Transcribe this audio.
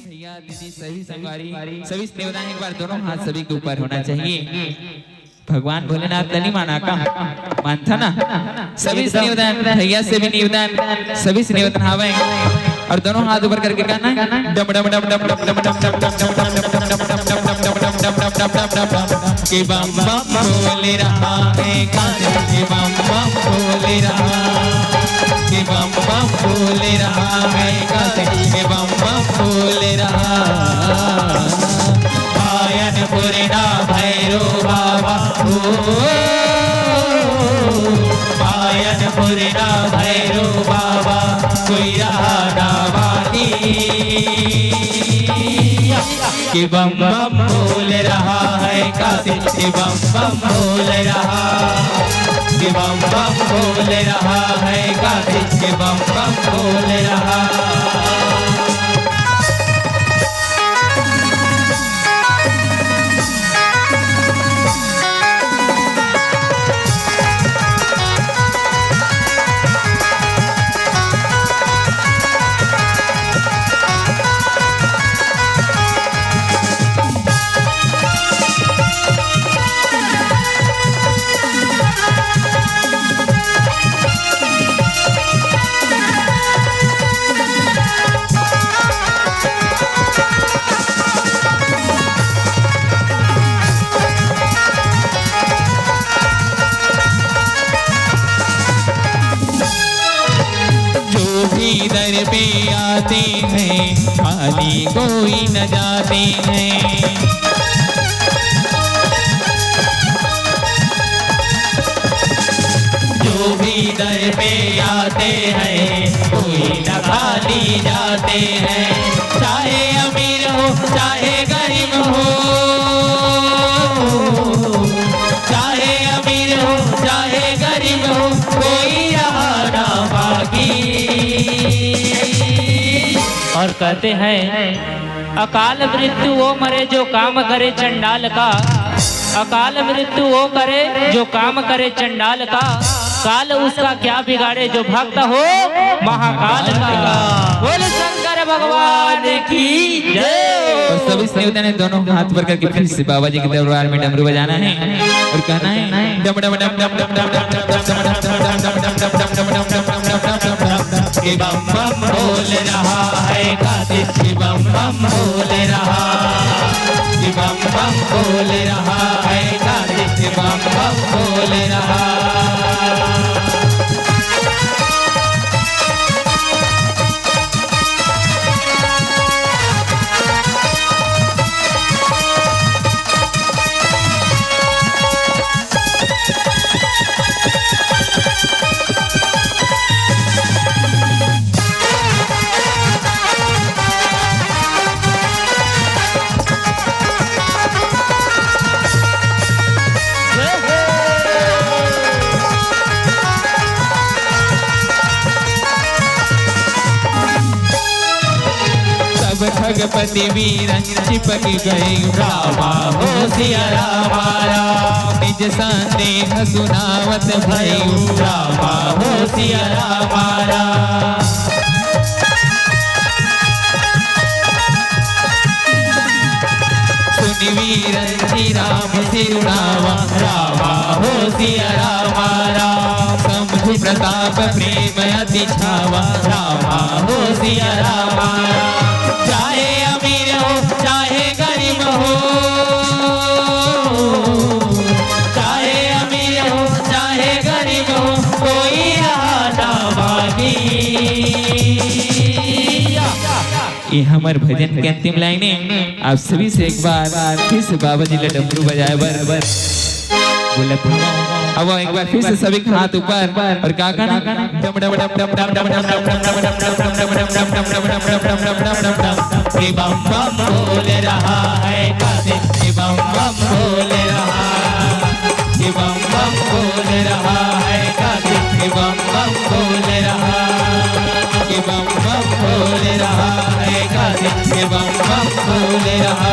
भैया दीदी सभी संगवारी सभी स्नेहदान एक बार दोनों हाथ सभी के ऊपर होना चाहिए। भगवान भोलेनाथ नहीं माना का मानता ना सभी स्नेहदान भैया से भी निवेदन सभी स्नेहदान हावे और दोनों हाथ ऊपर करके कहना डम डम डम डम डम डम डम डम के बम बम बोले रहा है के बम बम बोले रहा के बम बम बोले रहा है के बम बम बोले रहा आयन पुरना भैरो बाबा आयन पुरना भैरो बाबा कोई रहा बाकी कि बम बम बोल रहा है काशी कि बम बम बोल रहा कि बम बम बोल रहा है काशी कि बम बम बोल रहा। दर पे आते हैं खाली कोई न जाते हैं जो भी दर पे आते हैं कोई न खाली जाते हैं चाहे अमीर हो चाहे गरीब हो चाहे अमीर हो चाहे गरीब हो कोई रहा ना बाकी। और कहते हैं अकाल मृत्यु वो मरे जो काम करे चंडाल का अकाल मृत्यु वो करे जो काम करे चंडाल का काल उसका क्या बिगाड़े जो भक्त हो महाकाल का। बोल शंकर भगवान की जय। और सभी स्नेहितों ने दोनों हाथ पर करके फिर से बाबा जी के दरबार में डमरू बजाना है और कहना है डम डम डम डम डम डम डम के बम बम बोल रहा है काशी के बम बम बोल रहा के बम बम बोल रहा है काशी के बम बम बोल रहा। भगपति वीरन चिपक गए रामा हो सिया रामा राम निज संदेह सुनावत भयु रामा हो सिया रामा राम। सुनि वीरन श्री राम सिरुनावा रामा हो सिया रामा राम समझु प्रताप प्रेम अति छावा रामा हो सिया रामा राम। चाहे अमीर हो चाहे गरीब हो चाहे अमीर हो चाहे गरीब हो कोई रहा ना बाकी। ये हमारे भजन के अंतिम लाइने आप सभी से एक बार फिर से बाबा जी ने डमरू बजाए बराबर बोला अब एक बार फिर से सभी के हाथ ऊपर और क्या करना डम डम डम डम डम डम डम के बम बम बोल रहा है काशी के बम बम बोल रहा के बम बम बोल रहा है काशी के बम बम बोल रहा के बम बम बोल रहा है काशी के बम बम बोल रहा।